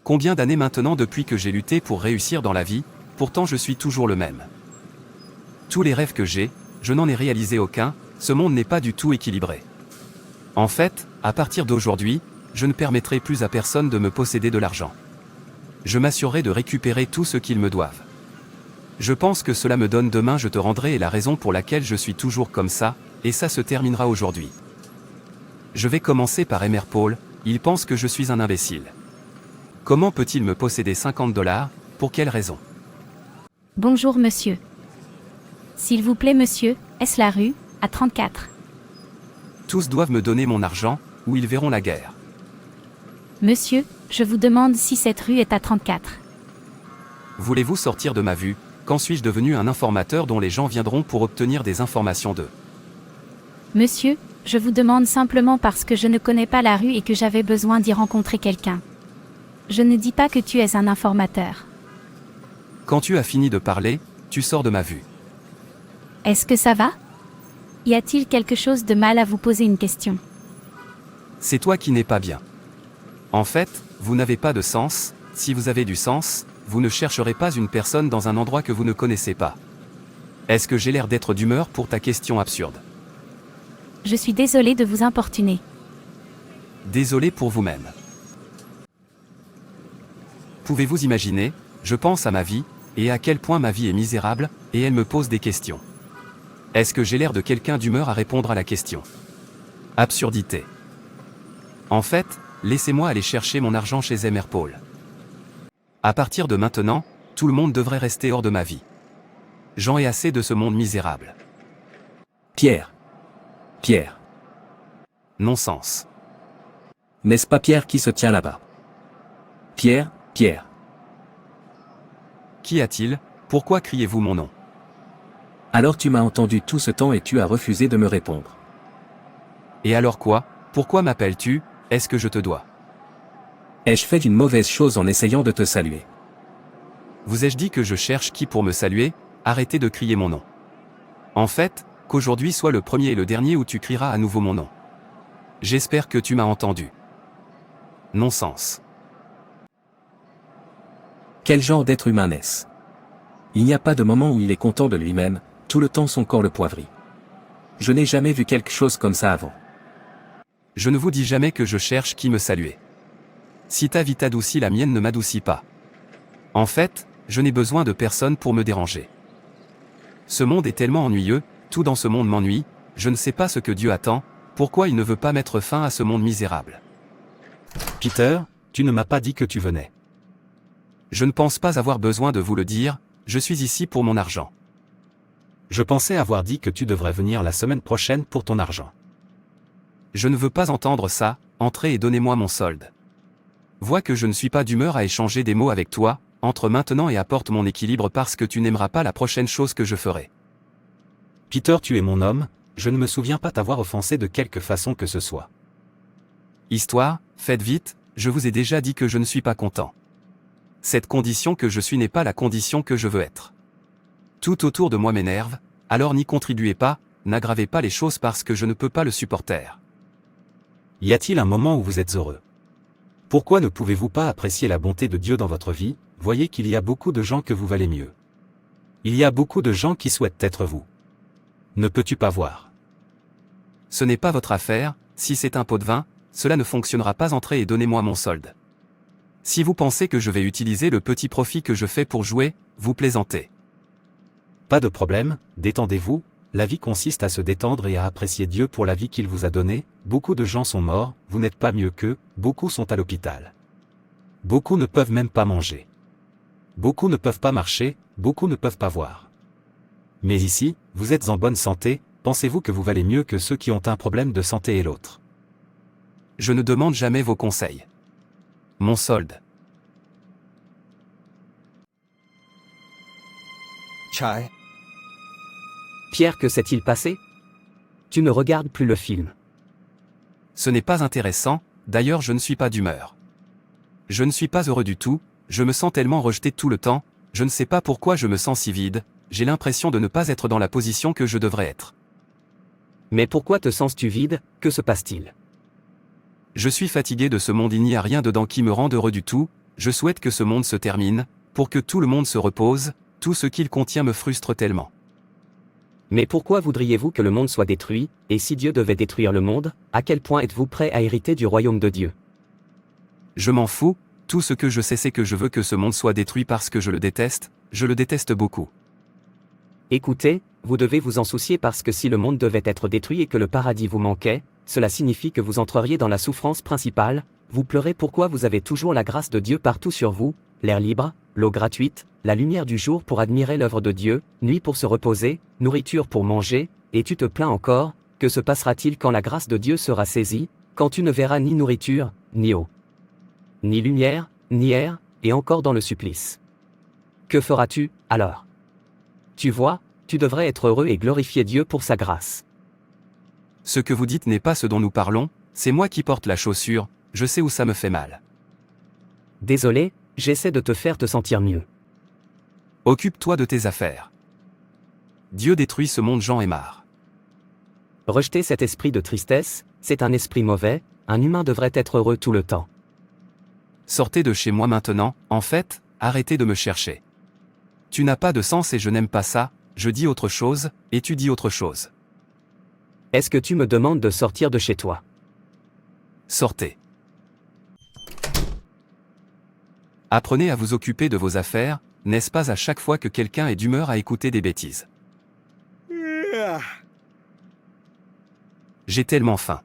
Combien d'années maintenant depuis que j'ai lutté pour réussir dans la vie, pourtant je suis toujours le même. Tous les rêves que j'ai, je n'en ai réalisé aucun, ce monde n'est pas du tout équilibré. En fait, à partir d'aujourd'hui, je ne permettrai plus à personne de me posséder de l'argent. Je m'assurerai de récupérer tout ce qu'ils me doivent. Je pense que cela me donne demain je te rendrai et la raison pour laquelle je suis toujours comme ça, et ça se terminera aujourd'hui. Je vais commencer par Emer Paul, il pense que je suis un imbécile. Comment peut-il me posséder 50 $? Pour quelle raison? Bonjour monsieur. S'il vous plaît monsieur, est-ce la rue, à 34? Tous doivent me donner mon argent, ou ils verront la guerre. Monsieur, je vous demande si cette rue est à 34. Voulez-vous sortir de ma vue? Quand suis-je devenu un informateur dont les gens viendront pour obtenir des informations d'eux? Monsieur, je vous demande simplement parce que je ne connais pas la rue et que j'avais besoin d'y rencontrer quelqu'un. Je ne dis pas que tu es un informateur. Quand tu as fini de parler, tu sors de ma vue. Est-ce que ça va? Y a-t-il quelque chose de mal à vous poser une question? C'est toi qui n'es pas bien. En fait, vous n'avez pas de sens, si vous avez du sens, vous ne chercherez pas une personne dans un endroit que vous ne connaissez pas. Est-ce que j'ai l'air d'être d'humeur pour ta question absurde? Je suis désolé de vous importuner. Désolé pour vous-même. Pouvez-vous imaginer, je pense à ma vie, et à quel point ma vie est misérable, et elle me pose des questions. Est-ce que j'ai l'air de quelqu'un d'humeur à répondre à la question? Absurdité. En fait, laissez-moi aller chercher mon argent chez Emer Paul. À partir de maintenant, tout le monde devrait rester hors de ma vie. J'en ai assez de ce monde misérable. Pierre. Pierre. Non-sens. N'est-ce pas Pierre qui se tient là-bas? Pierre, Pierre. Qu'y a-t-il? Pourquoi criez-vous mon nom? Alors tu m'as entendu tout ce temps et tu as refusé de me répondre. Et alors quoi? Pourquoi m'appelles-tu? Est-ce que je te dois? Ai-je fait une mauvaise chose en essayant de te saluer? Vous ai-je dit que je cherche qui pour me saluer? Arrêtez de crier mon nom. En fait, qu'aujourd'hui soit le premier et le dernier où tu crieras à nouveau mon nom. J'espère que tu m'as entendu. Non-sens. Quel genre d'être humain est-ce? Il n'y a pas de moment où il est content de lui-même, tout le temps son corps le poivrit. Je n'ai jamais vu quelque chose comme ça avant. Je ne vous dis jamais que je cherche qui me saluer. Si ta vie t'adoucit, la mienne ne m'adoucit pas. En fait, je n'ai besoin de personne pour me déranger. Ce monde est tellement ennuyeux, tout dans ce monde m'ennuie, je ne sais pas ce que Dieu attend, pourquoi il ne veut pas mettre fin à ce monde misérable. Peter, tu ne m'as pas dit que tu venais. Je ne pense pas avoir besoin de vous le dire, je suis ici pour mon argent. Je pensais avoir dit que tu devrais venir la semaine prochaine pour ton argent. Je ne veux pas entendre ça, entrez et donnez-moi mon solde. Vois que je ne suis pas d'humeur à échanger des mots avec toi, entre maintenant et apporte mon équilibre parce que tu n'aimeras pas la prochaine chose que je ferai. Peter, tu es mon homme, je ne me souviens pas t'avoir offensé de quelque façon que ce soit. Histoire, faites vite, je vous ai déjà dit que je ne suis pas content. Cette condition que je suis n'est pas la condition que je veux être. Tout autour de moi m'énerve, alors n'y contribuez pas, n'aggravez pas les choses parce que je ne peux pas le supporter. Y a-t-il un moment où vous êtes heureux? Pourquoi ne pouvez-vous pas apprécier la bonté de Dieu dans votre vie? Voyez qu'il y a beaucoup de gens que vous valez mieux. Il y a beaucoup de gens qui souhaitent être vous. Ne peux-tu pas voir? Ce n'est pas votre affaire, si c'est un pot de vin, cela ne fonctionnera pas, entrez et donnez-moi mon solde. Si vous pensez que je vais utiliser le petit profit que je fais pour jouer, vous plaisantez. Pas de problème, détendez-vous, la vie consiste à se détendre et à apprécier Dieu pour la vie qu'il vous a donnée, beaucoup de gens sont morts, vous n'êtes pas mieux qu'eux, beaucoup sont à l'hôpital. Beaucoup ne peuvent même pas manger. Beaucoup ne peuvent pas marcher, beaucoup ne peuvent pas voir. Mais ici, vous êtes en bonne santé, pensez-vous que vous valez mieux que ceux qui ont un problème de santé et l'autre? Je ne demande jamais vos conseils. Mon solde. Chai. Pierre, que s'est-il passé? Tu ne regardes plus le film. Ce n'est pas intéressant, d'ailleurs je ne suis pas d'humeur. Je ne suis pas heureux du tout, je me sens tellement rejeté tout le temps, je ne sais pas pourquoi je me sens si vide, j'ai l'impression de ne pas être dans la position que je devrais être. Mais pourquoi te sens-tu vide? Que se passe-t-il? Je suis fatigué de ce monde, il n'y a rien dedans qui me rende heureux du tout, je souhaite que ce monde se termine, pour que tout le monde se repose, tout ce qu'il contient me frustre tellement. Mais pourquoi voudriez-vous que le monde soit détruit, et si Dieu devait détruire le monde, à quel point êtes-vous prêt à hériter du royaume de Dieu? Je m'en fous, tout ce que je sais c'est que je veux que ce monde soit détruit parce que je le déteste beaucoup. Écoutez, vous devez vous en soucier parce que si le monde devait être détruit et que le paradis vous manquait, cela signifie que vous entreriez dans la souffrance principale. Vous pleurez pourquoi vous avez toujours la grâce de Dieu partout sur vous, l'air libre, l'eau gratuite, la lumière du jour pour admirer l'œuvre de Dieu, nuit pour se reposer, nourriture pour manger, et tu te plains encore, que se passera-t-il quand la grâce de Dieu sera saisie, quand tu ne verras ni nourriture, ni eau, ni lumière, ni air, et encore dans le supplice. Que feras-tu, alors? Tu vois, tu devrais être heureux et glorifier Dieu pour sa grâce. Ce que vous dites n'est pas ce dont nous parlons, c'est moi qui porte la chaussure, je sais où ça me fait mal. Désolé, j'essaie de te faire te sentir mieux. Occupe-toi de tes affaires. Dieu détruit ce monde, j'en ai marre. Rejeter cet esprit de tristesse, c'est un esprit mauvais, un humain devrait être heureux tout le temps. Sortez de chez moi maintenant, en fait, arrêtez de me chercher. Tu n'as pas de sens et je n'aime pas ça, je dis autre chose, et tu dis autre chose. Est-ce que tu me demandes de sortir de chez toi? Sortez. Apprenez à vous occuper de vos affaires, n'est-ce pas à chaque fois que quelqu'un est d'humeur à écouter des bêtises? J'ai tellement faim.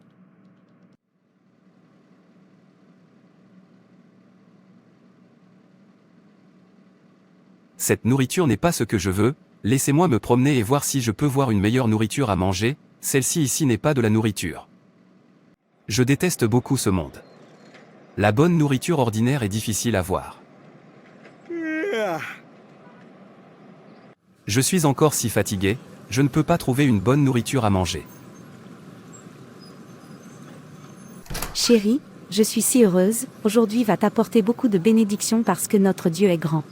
Cette nourriture n'est pas ce que je veux, laissez-moi me promener et voir si je peux voir une meilleure nourriture à manger, celle-ci ici n'est pas de la nourriture. Je déteste beaucoup ce monde. La bonne nourriture ordinaire est difficile à voir. Je suis encore si fatigué, je ne peux pas trouver une bonne nourriture à manger. Chérie, je suis si heureuse, aujourd'hui va t'apporter beaucoup de bénédictions parce que notre Dieu est grand.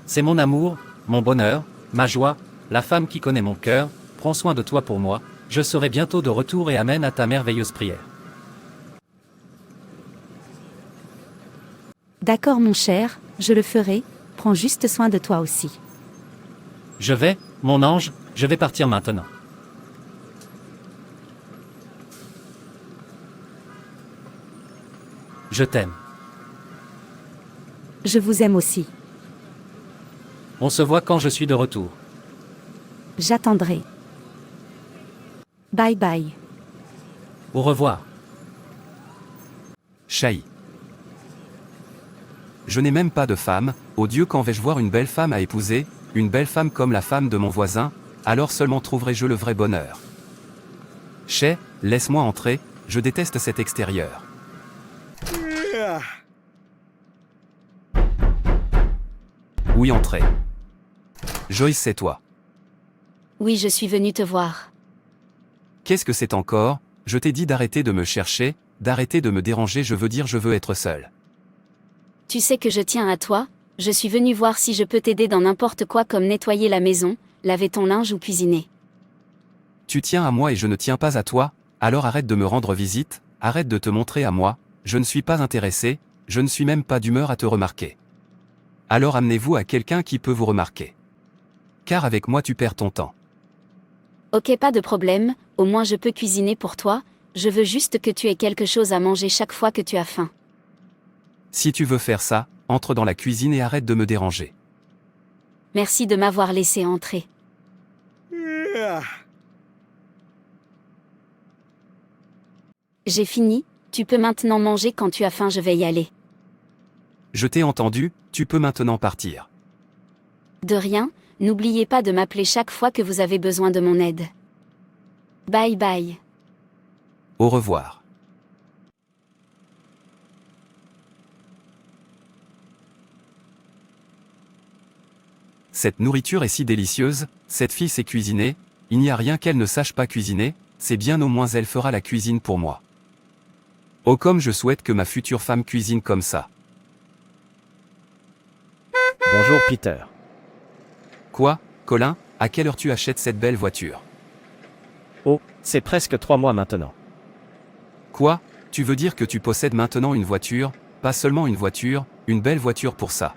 C'est mon amour, mon bonheur, ma joie, la femme qui connaît mon cœur, prends soin de toi pour moi, je serai bientôt de retour et amène à ta merveilleuse prière. D'accord mon cher, je le ferai, prends juste soin de toi aussi. Je vais, mon ange, je vais partir maintenant. Je t'aime. Je vous aime aussi. On se voit quand je suis de retour. J'attendrai. Bye bye. Au revoir. Chahi. Je n'ai même pas de femme, ô Dieu, quand vais-je voir une belle femme à épouser, une belle femme comme la femme de mon voisin, alors seulement trouverai-je le vrai bonheur. Chais, laisse-moi entrer, je déteste cet extérieur. Oui, entrez. Joyce, c'est toi. Oui, je suis venue te voir. Qu'est-ce que c'est encore? Je t'ai dit d'arrêter de me chercher, d'arrêter de me déranger, je veux dire je veux être seul. Tu sais que je tiens à toi, je suis venue voir si je peux t'aider dans n'importe quoi comme nettoyer la maison, laver ton linge ou cuisiner. Tu tiens à moi et je ne tiens pas à toi, alors arrête de me rendre visite, arrête de te montrer à moi, je ne suis pas intéressé, je ne suis même pas d'humeur à te remarquer. Alors amenez-vous à quelqu'un qui peut vous remarquer. Car avec moi tu perds ton temps. Ok, pas de problème, au moins je peux cuisiner pour toi, je veux juste que tu aies quelque chose à manger chaque fois que tu as faim. Si tu veux faire ça, entre dans la cuisine et arrête de me déranger. Merci de m'avoir laissé entrer. J'ai fini, tu peux maintenant manger quand tu as faim, je vais y aller. Je t'ai entendu, tu peux maintenant partir. De rien, n'oubliez pas de m'appeler chaque fois que vous avez besoin de mon aide. Bye bye. Au revoir. Cette nourriture est si délicieuse, cette fille sait cuisiner, il n'y a rien qu'elle ne sache pas cuisiner, c'est bien au moins elle fera la cuisine pour moi. Oh comme je souhaite que ma future femme cuisine comme ça. Bonjour Peter. Quoi, Colin, à quelle heure tu achètes cette belle voiture? Oh, c'est presque 3 mois maintenant. Quoi, tu veux dire que tu possèdes maintenant une voiture, pas seulement une voiture, Une belle voiture pour ça.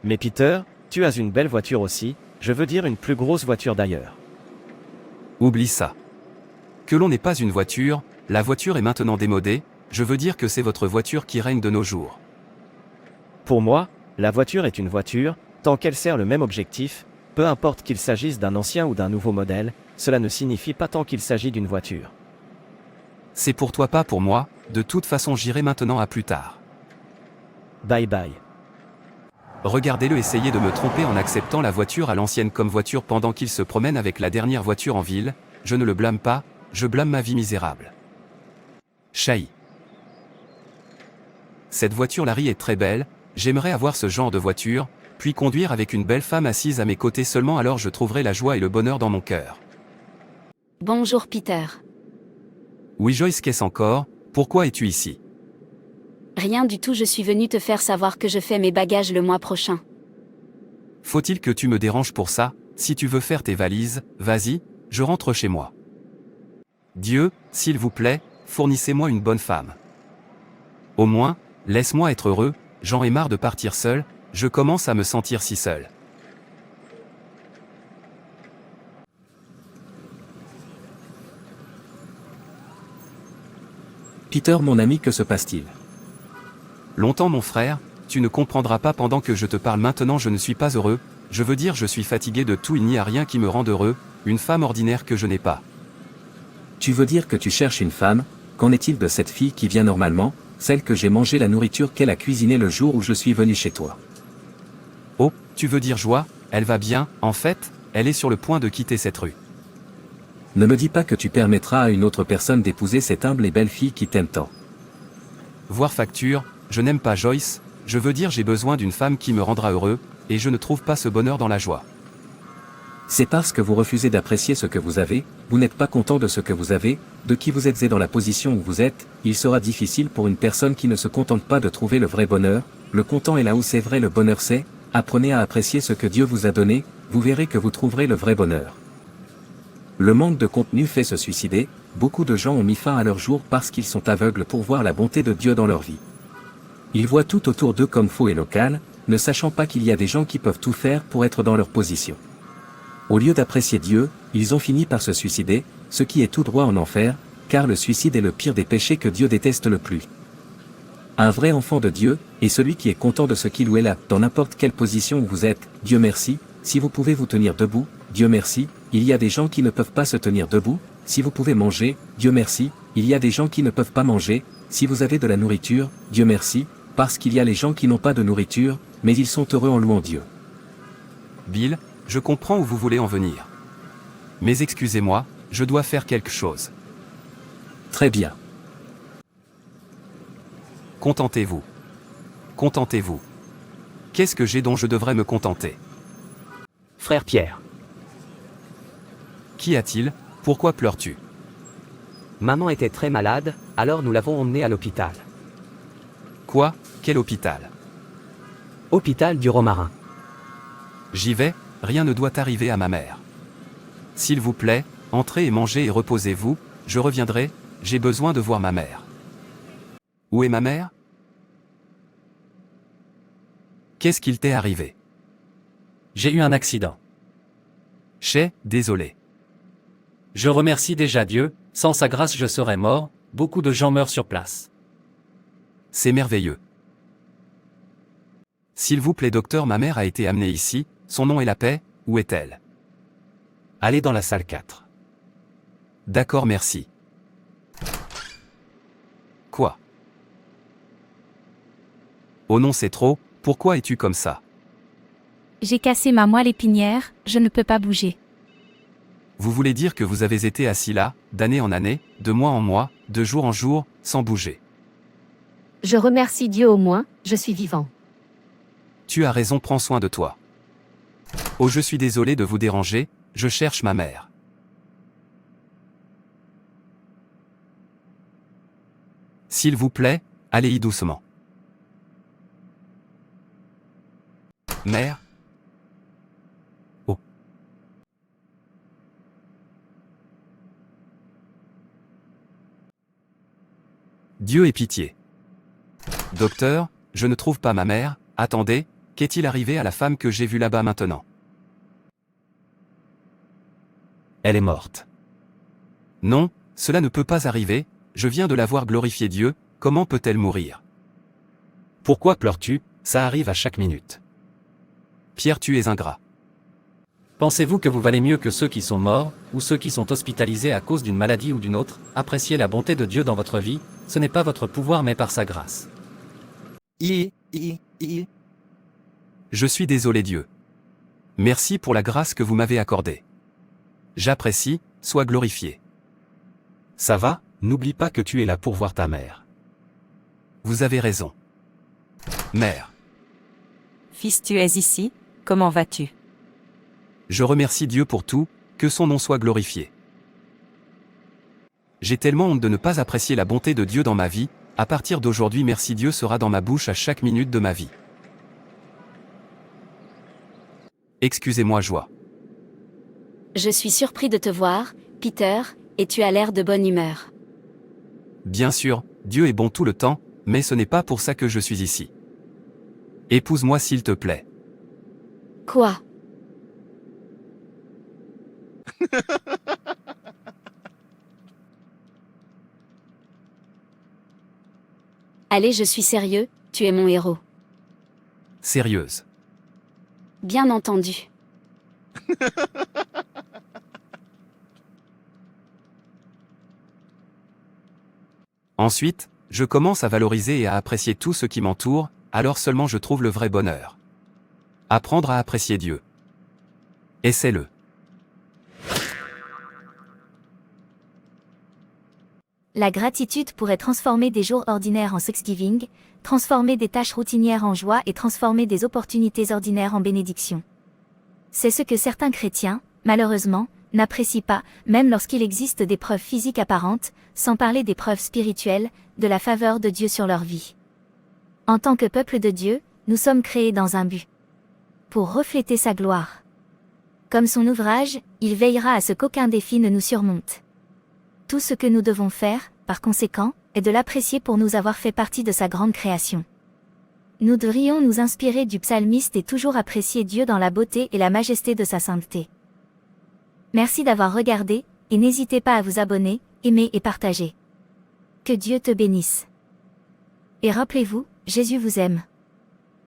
Mais Peter, tu as une belle voiture aussi, je veux dire une plus grosse voiture d'ailleurs. Oublie ça. Que l'on n'ait pas une voiture, la voiture est maintenant démodée, je veux dire que c'est votre voiture qui règne de nos jours. Pour moi, la voiture est une voiture, tant qu'elle sert le même objectif, peu importe qu'il s'agisse d'un ancien ou d'un nouveau modèle, cela ne signifie pas tant qu'il s'agit d'une voiture. C'est pour toi pas pour moi, de toute façon j'irai maintenant à plus tard. Bye bye. Regardez-le essayer de me tromper en acceptant la voiture à l'ancienne comme voiture pendant qu'il se promène avec la dernière voiture en ville, je ne le blâme pas, je blâme ma vie misérable. Chahi. Cette voiture Larry est très belle, j'aimerais avoir ce genre de voiture, puis conduire avec une belle femme assise à mes côtés seulement alors je trouverai la joie et le bonheur dans mon cœur. Bonjour Peter. Oui Joyce, qu'est-ce encore, pourquoi es-tu ici? Rien du tout, je suis venu te faire savoir que je fais mes bagages le mois prochain. Faut-il que tu me déranges pour ça? Si tu veux faire tes valises, vas-y, je rentre chez moi. Dieu, s'il vous plaît, fournissez-moi une bonne femme. Au moins, laisse-moi être heureux, j'en ai marre de partir seul, je commence à me sentir si seul. Peter, mon ami, que se passe-t-il? Longtemps mon frère, tu ne comprendras pas pendant que je te parle maintenant je ne suis pas heureux, je veux dire je suis fatigué de tout, il n'y a rien qui me rende heureux, une femme ordinaire que je n'ai pas. Tu veux dire que tu cherches une femme? Qu'en est-il de cette fille qui vient normalement, celle que j'ai mangé la nourriture qu'elle a cuisinée le jour où je suis venu chez toi? Oh, tu veux dire Joie, elle va bien, en fait, elle est sur le point de quitter cette rue. Ne me dis pas que tu permettras à une autre personne d'épouser cette humble et belle fille qui t'aime tant. Voir facture, je n'aime pas Joyce, je veux dire j'ai besoin d'une femme qui me rendra heureux, et je ne trouve pas ce bonheur dans la joie. C'est parce que vous refusez d'apprécier ce que vous avez, vous n'êtes pas content de ce que vous avez, de qui vous êtes et dans la position où vous êtes, il sera difficile pour une personne qui ne se contente pas de trouver le vrai bonheur, le content est là où c'est vrai le bonheur c'est, apprenez à apprécier ce que Dieu vous a donné, vous verrez que vous trouverez le vrai bonheur. Le manque de contenu fait se suicider, beaucoup de gens ont mis fin à leur jour parce qu'ils sont aveugles pour voir la bonté de Dieu dans leur vie. Ils voient tout autour d'eux comme faux et local, ne sachant pas qu'il y a des gens qui peuvent tout faire pour être dans leur position. Au lieu d'apprécier Dieu, ils ont fini par se suicider, ce qui est tout droit en enfer, car le suicide est le pire des péchés que Dieu déteste le plus. Un vrai enfant de Dieu, est celui qui est content de ce qu'il ou elle a, dans n'importe quelle position où vous êtes, Dieu merci, si vous pouvez vous tenir debout, Dieu merci, il y a des gens qui ne peuvent pas se tenir debout, si vous pouvez manger, Dieu merci, il y a des gens qui ne peuvent pas manger, si vous avez de la nourriture, Dieu merci, parce qu'il y a les gens qui n'ont pas de nourriture, mais ils sont heureux en louant Dieu. Bill, je comprends où vous voulez en venir. Mais excusez-moi, je dois faire quelque chose. Très bien. Contentez-vous. Contentez-vous. Qu'est-ce que j'ai dont je devrais me contenter? Frère Pierre. Qu'y a-t-il? Pourquoi pleures-tu? Maman était très malade, alors nous l'avons emmenée à l'hôpital. Quoi? Quel hôpital? Hôpital du Romarin. J'y vais, rien ne doit arriver à ma mère. S'il vous plaît, entrez et mangez et reposez-vous, je reviendrai, j'ai besoin de voir ma mère. Où est ma mère? Qu'est-ce qu'il t'est arrivé? J'ai eu un accident. Désolé. Je remercie déjà Dieu, sans sa grâce je serais mort, beaucoup de gens meurent sur place. C'est merveilleux. S'il vous plaît docteur, ma mère a été amenée ici, son nom est la paix, où est-elle? Allez dans la salle 4. D'accord, merci. Quoi? Oh non, c'est trop, pourquoi es-tu comme ça? J'ai cassé ma moelle épinière, je ne peux pas bouger. Vous voulez dire que vous avez été assis là, d'année en année, de mois en mois, de jour en jour, sans bouger? Je remercie Dieu au moins, je suis vivant. Tu as raison, prends soin de toi. Oh, je suis désolé de vous déranger, je cherche ma mère. S'il vous plaît, allez-y doucement. Mère? Oh. Dieu ait pitié. Docteur, je ne trouve pas ma mère, attendez, qu'est-il arrivé à la femme que j'ai vue là-bas maintenant? Elle est morte. Non, cela ne peut pas arriver, je viens de la voir glorifier Dieu, comment peut-elle mourir? Pourquoi pleures-tu? Ça arrive à chaque minute. Pierre, tu es ingrat. Pensez-vous que vous valez mieux que ceux qui sont morts, ou ceux qui sont hospitalisés à cause d'une maladie ou d'une autre? Appréciez la bonté de Dieu dans votre vie, ce n'est pas votre pouvoir mais par sa grâce. Je suis désolé Dieu. Merci pour la grâce que vous m'avez accordée. J'apprécie, sois glorifié. Ça va, n'oublie pas que tu es là pour voir ta mère. Vous avez raison. Mère, Fils, tu es ici, comment vas-tu? je remercie Dieu pour tout, que son nom soit glorifié. J'ai tellement honte de ne pas apprécier la bonté de Dieu dans ma vie, à partir d'aujourd'hui merci Dieu sera dans ma bouche à chaque minute de ma vie. Excusez-moi joie. Je suis surpris de te voir, Peter, et tu as l'air de bonne humeur. Bien sûr, Dieu est bon tout le temps, mais ce n'est pas pour ça que je suis ici. Épouse-moi s'il te plaît. Quoi? Allez, je suis sérieux, tu es mon héros. Sérieuse. Bien entendu. Ensuite, je commence à valoriser et à apprécier tout ce qui m'entoure, alors seulement je trouve le vrai bonheur. Apprendre à apprécier Dieu. Essaie-le. La gratitude pourrait transformer des jours ordinaires en Thanksgiving, transformer des tâches routinières en joie et transformer des opportunités ordinaires en bénédiction. C'est ce que certains chrétiens, malheureusement, n'apprécient pas, même lorsqu'il existe des preuves physiques apparentes, sans parler des preuves spirituelles, de la faveur de Dieu sur leur vie. En tant que peuple de Dieu, nous sommes créés dans un but. Pour refléter sa gloire. Comme son ouvrage, il veillera à ce qu'aucun défi ne nous surmonte. Tout ce que nous devons faire, par conséquent, est de l'apprécier pour nous avoir fait partie de sa grande création. Nous devrions nous inspirer du psalmiste et toujours apprécier Dieu dans la beauté et la majesté de sa sainteté. Merci d'avoir regardé, et n'hésitez pas à vous abonner, aimer et partager. Que Dieu te bénisse. Et rappelez-vous, Jésus vous aime.